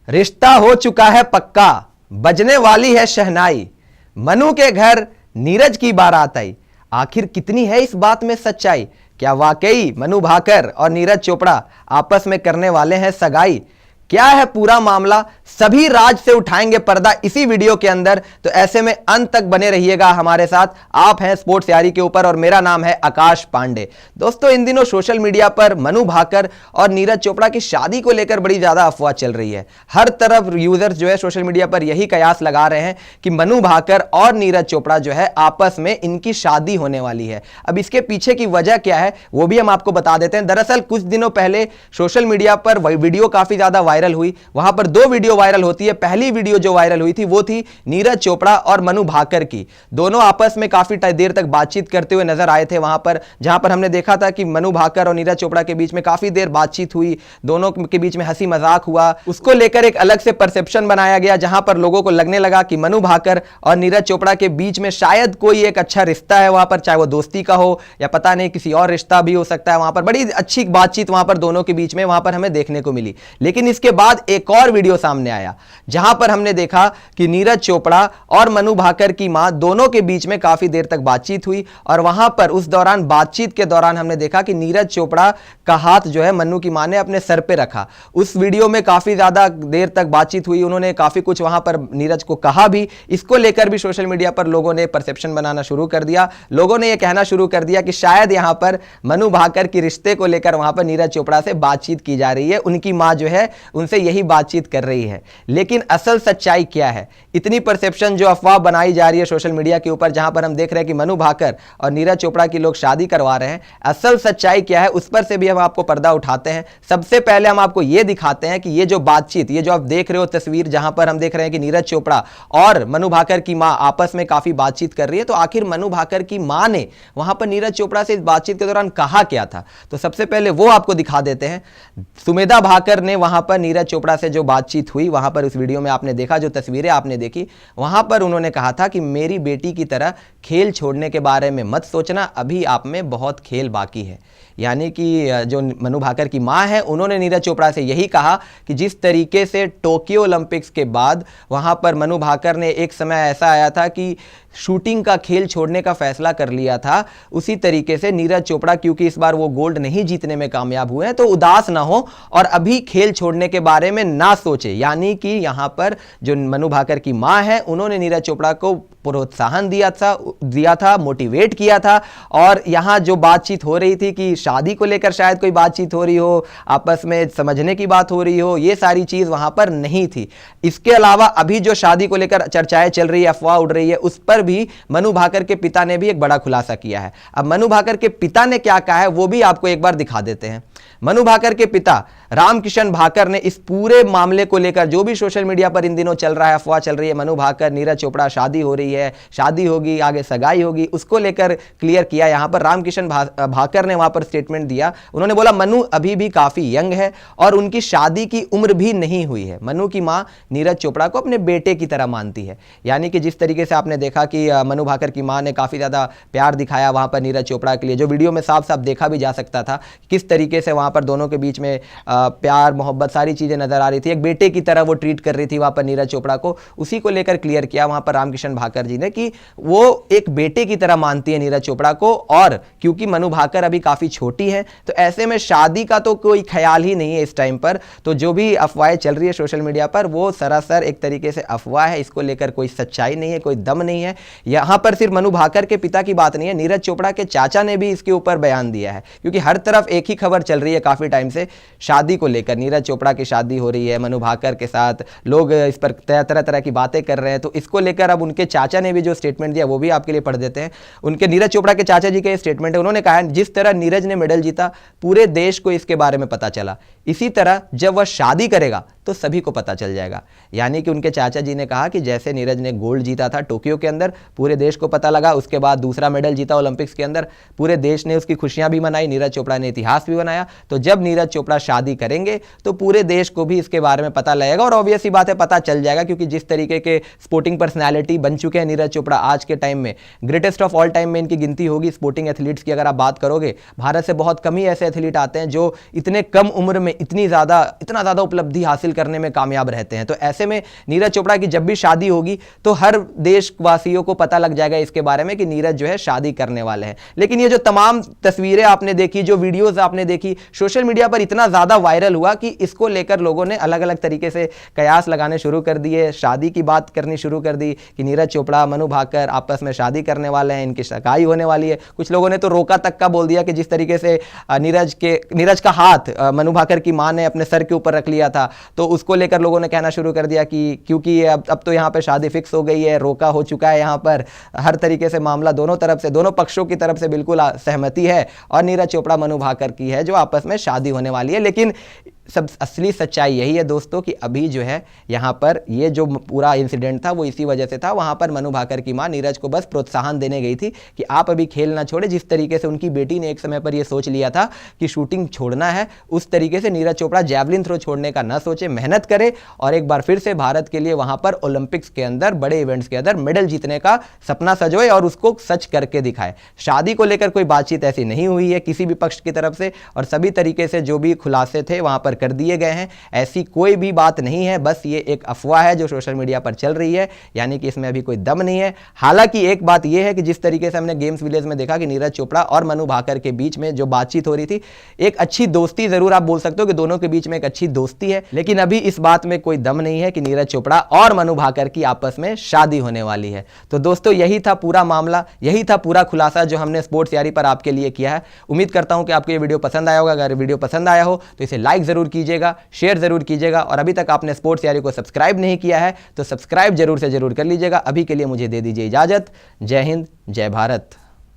रिश्ता हो चुका है पक्का, बजने वाली है शहनाई, मनु के घर नीरज की बारात आई। आखिर कितनी है इस बात में सच्चाई? क्या वाकई मनु भाकर और नीरज चोपड़ा आपस में करने वाले हैं सगाई? क्या है पूरा मामला? सभी राज से उठाएंगे पर्दा इसी वीडियो के अंदर, तो ऐसे में अंत तक बने रहिएगा हमारे साथ। आप हैं स्पोर्ट्स यारी के ऊपर और मेरा नाम है आकाश पांडे। दोस्तों, इन दिनों सोशल मीडिया पर मनु भाकर और नीरज चोपड़ा की शादी को लेकर बड़ी ज्यादा अफवाह चल रही है। हर तरफ यूजर्स जो है सोशल मीडिया पर यही कयास लगा रहे हैं कि मनु भाकर और नीरज चोपड़ा जो है आपस में इनकी शादी होने वाली है। अब इसके पीछे की वजह क्या है वो भी हम आपको बता देते हैं। दरअसल कुछ दिनों पहले सोशल मीडिया पर वीडियो काफी ज्यादा वायरल हुई। वहां पर दो वीडियो वायरल होती है। पहली वीडियो जो वायरल हुई थी वो थी नीरज चोपड़ा और मनु भाकर की। दोनों आपस में काफी देर तक बातचीत करते हुए नजर आए थे वहां पर, जहां पर हमने देखा था कि मनु भाकर और नीरज चोपड़ा के बीच में काफी देर बातचीत हुई, दोनों के बीच में हंसी मजाक हुआ। उसको लेकर एक अलग से परसेप्शन बनाया गया, जहां पर लोगों को लगने लगा कि मनु भाकर और नीरज चोपड़ा के बीच में शायद कोई एक अच्छा रिश्ता है वहां पर, चाहे वो दोस्ती का हो या पता नहीं किसी और रिश्ता भी हो सकता है। वहां पर बड़ी अच्छी बातचीत वहां पर दोनों के बीच में वहां पर हमें देखने को मिली। लेकिन इसके बाद एक और वीडियो सामने आया जहां पर हमने देखा कि नीरज चोपड़ा और मनु भाकर की मां दोनों के बीच में काफी देर तक बातचीत हुई और वहां पर उस दौरान बातचीत के दौरान हमने देखा कि नीरज चोपड़ा का हाथ जो है मनु की मां ने अपने सर पे रखा। उस वीडियो में काफी ज्यादा देर तक बातचीत हुई, उन्होंने काफी कुछ वहां पर नीरज को कहा भी। इसको लेकर भी सोशल मीडिया पर लोगों ने परसेप्शन बनाना शुरू कर दिया। लोगों ने यह कहना शुरू कर दिया कि शायद यहां पर मनु भाकर के रिश्ते को लेकर वहां पर नीरज चोपड़ा से बातचीत की जा रही है, उनकी मां जो है उनसे यही बातचीत कर रही है। लेकिन असल सच्चाई क्या है? इतनी परसेप्शन जो अफवाह बनाई जा रही है सोशल मीडिया के ऊपर, जहां पर हम देख रहे हैं कि मनु भाकर और नीरज चोपड़ा की लोग शादी करवा रहे हैं, असल सच्चाई क्या है उस पर से भी हम आपको पर्दा उठाते हैं। सबसे पहले हम आपको यह दिखाते हैं कि ये जो बातचीत, ये जो आप देख रहे हो तस्वीर, जहां पर हम देख रहे हैं कि नीरज चोपड़ा और मनु भाकर की मां आपस में काफी बातचीत कर रही है, तो आखिर मनु भाकर की मां ने वहां पर नीरज चोपड़ा से इस बातचीत के दौरान कहा क्या था? तो सबसे पहले वो आपको दिखा देते हैं। सुमेधा भाकर ने वहां पर नीरज चोपड़ा से जो बातचीत हुई, वहां पर उस वीडियो में आपने देखा, जो तस्वीरें आपने देखी, वहां पर उन्होंने कहा था कि मेरी बेटी की तरह खेल छोड़ने के बारे में मत सोचना, अभी आप में बहुत खेल बाकी है। यानी कि जो मनु भाकर की मां है उन्होंने नीरज चोपड़ा से यही कहा कि जिस तरीके से टोक्यो ओलंपिक्स के बाद वहां पर मनु भाकर ने एक समय ऐसा आया था कि शूटिंग का खेल छोड़ने का फैसला कर लिया था, उसी तरीके से नीरज चोपड़ा क्योंकि इस बार वो गोल्ड नहीं जीतने में कामयाब हुए हैं तो उदास ना हो और अभी खेल छोड़ने के बारे में ना सोचे। यानी कि यहां पर जो मनु भाकर की मां है उन्होंने नीरज चोपड़ा को प्रोत्साहन दिया था, मोटिवेट किया था। और यहां जो बातचीत हो रही थी कि शादी को लेकर शायद कोई बातचीत हो रही हो, आपस में समझने की बात हो रही हो, ये सारी चीज वहां पर नहीं थी। इसके अलावा अभी जो शादी को लेकर चर्चाएं चल रही है, अफवाह उड़ रही है, उस पर भी मनु भाकर के पिता ने भी एक बड़ा खुलासा किया है। अब मनु भाकर के पिता ने क्या कहा है वो भी आपको एक बार दिखा देते हैं। मनु भाकर के पिता रामकिशन भाकर ने इस पूरे मामले को लेकर, जो भी सोशल मीडिया पर इन दिनों चल रहा है, अफवाह चल रही है, मनु भाकर नीरज चोपड़ा शादी हो रही है, शादी होगी, आगे सगाई होगी, उसको लेकर क्लियर किया। यहां पर रामकिशन भाकर ने वहां पर स्टेटमेंट दिया। उन्होंने बोला मनु अभी भी काफी यंग है और उनकी शादी की उम्र भी नहीं हुई है। मनु की मां नीरज चोपड़ा को अपने बेटे की तरह मानती है। यानी कि जिस तरीके से आपने देखा कि मनु भाकर की मां ने काफी ज्यादा प्यार दिखाया वहां पर नीरज चोपड़ा के लिए, जो वीडियो में साफ साफ देखा भी जा सकता था किस तरीके से वहां पर दोनों के बीच में प्यार मोहब्बत सारी चीजें नजर आ रही थी। एक बेटे की तरह वो ट्रीट कर रही थी वहां पर नीरज चोपड़ा को। उसी को लेकर क्लियर किया वहां पर रामकिशन भाकर जी ने कि वो एक बेटे की तरह मानती है नीरज चोपड़ा को, और क्योंकि मनु भाकर अभी काफी छोटी है तो ऐसे में शादी का तो कोई ख्याल ही नहीं है इस टाइम पर। तो जो भी अफवाहें चल रही है सोशल मीडिया पर वो सरासर एक तरीके से अफवाह है, इसको लेकर कोई सच्चाई नहीं है, कोई दम नहीं है। यहां पर सिर्फ मनु भाकर के पिता की बात नहीं है, नीरज चोपड़ा के चाचा ने भी इसके ऊपर बयान दिया है। क्योंकि हर तरफ एक ही खबर चल रही है काफी टाइम से शादी को लेकर, नीरज चोपड़ा की शादी हो रही है मनु भाकर के साथ, लोग इस पर तरह तरह की बातें कर रहे हैं। तो इसको लेकर अब उनके चाचा ने भी जो स्टेटमेंट दिया वो भी आपके लिए पढ़ देते हैं। उनके नीरज चोपड़ा के चाचा जी का स्टेटमेंट है। उन्होंने कहा जिस तरह नीरज ने मेडल जीता पूरे देश को इसके बारे में पता चला, इसी तरह जब वह शादी करेगा तो सभी को पता चल जाएगा। यानी कि उनके चाचा जी ने कहा कि जैसे नीरज ने गोल्ड जीता था टोक्यो के अंदर, पूरे देश को पता लगा, उसके बाद दूसरा मेडल जीता ओलंपिक्स के अंदर, पूरे देश ने उसकी खुशियां भी मनाई, नीरज चोपड़ा ने इतिहास भी बनाया। तो जब नीरज चोपड़ा शादी करेंगे तो पूरे देश को भी इसके बारे में पता लगेगा और ऑब्वियस सी बात है पता चल जाएगा। क्योंकि जिस तरीके के स्पोर्टिंग पर्सनैलिटी बन चुके हैं नीरज चोपड़ा आज के टाइम में, ग्रेटेस्ट ऑफ ऑल टाइम में इनकी गिनती होगी स्पोर्टिंग एथलीट्स की। अगर आप बात करोगे भारत से बहुत कम ही ऐसे एथलीट आते हैं जो इतने कम उम्र में इतना ज्यादा उपलब्धि हासिल करने में कामयाब रहते हैं। तो ऐसे में नीरज चोपड़ा की जब भी शादी होगी तो हर देशवासियों को पता लग जाएगा इसके बारे में कि नीरज जो है शादी करने वाले हैं। लेकिन ये जो तमाम तस्वीरें आपने देखी, जो वीडियोस आपने देखी, सोशल मीडिया पर इतना ज्यादा वायरल हुआ कि इसको लेकर लोगों ने अलग अलग तरीके से कयास लगाने शुरू कर दिए, शादी की बात करनी शुरू कर दी कि नीरज चोपड़ा मनु भाकर आपस में शादी करने वाले हैं, इनकी सगाई होने वाली है। कुछ लोगों ने तो रोका तक का बोल दिया कि जिस तरीके से नीरज का हाथ मनु भाकर की मां ने अपने सर के ऊपर रख लिया था, तो उसको लेकर लोगों ने कहना शुरू कर दिया कि क्योंकि अब तो यहाँ पे शादी फिक्स हो गई है, रोका हो चुका है, यहाँ पर हर तरीके से मामला दोनों तरफ से, दोनों पक्षों की तरफ से बिल्कुल सहमति है और नीरज चोपड़ा मनु भाकर की है जो आपस में शादी होने वाली है। लेकिन सब असली सच्चाई यही है दोस्तों कि अभी जो है यहाँ पर ये जो पूरा इंसिडेंट था वो इसी वजह से था। वहाँ पर मनु भाकर की मां नीरज को बस प्रोत्साहन देने गई थी कि आप अभी खेल ना छोड़े। जिस तरीके से उनकी बेटी ने एक समय पर ये सोच लिया था कि शूटिंग छोड़ना है, उस तरीके से नीरज चोपड़ा जैवलिन थ्रो छोड़ने का ना सोचे, मेहनत करे और एक बार फिर से भारत के लिए वहाँ पर ओलंपिक्स के अंदर, बड़े इवेंट्स के अंदर मेडल जीतने का सपना सजोए और उसको सच करके दिखाए। शादी को लेकर कोई बातचीत ऐसी नहीं हुई है किसी भी पक्ष की तरफ से और सभी तरीके से जो भी खुलासे थे वहाँ पर कर दिए गए हैं। ऐसी कोई भी बात नहीं है, बस ये एक अफवाह है जो सोशल मीडिया पर चल रही है, यानी कि इसमें अभी कोई दम नहीं है। हालांकि एक बात यह है कि जिस तरीके से हमने गेम्स विलेज में देखा कि नीरज चोपड़ा और मनु भाकर के बीच में जो बातचीत हो रही थी, एक अच्छी दोस्ती जरूर आप बोल सकते हो कि दोनों के बीच में एक अच्छी दोस्ती है, लेकिन अभी इस बात में कोई दम नहीं है कि नीरज चोपड़ा और मनु भाकर की आपस में शादी होने वाली है। तो दोस्तों यही था पूरा मामला, यही था पूरा खुलासा जो हमने स्पोर्ट्स यारी पर आपके लिए किया है। उम्मीद करता हूं कि आपको ये वीडियो पसंद आया होगा। अगर वीडियो पसंद आया हो तो इसे लाइक जरूर कीजिएगा, शेयर जरूर कीजिएगा और अभी तक आपने स्पोर्ट्स यारी को सब्सक्राइब नहीं किया है तो सब्सक्राइब जरूर से जरूर कर लीजिएगा। अभी के लिए मुझे दे दीजिए इजाजत। जय हिंद, जय भारत।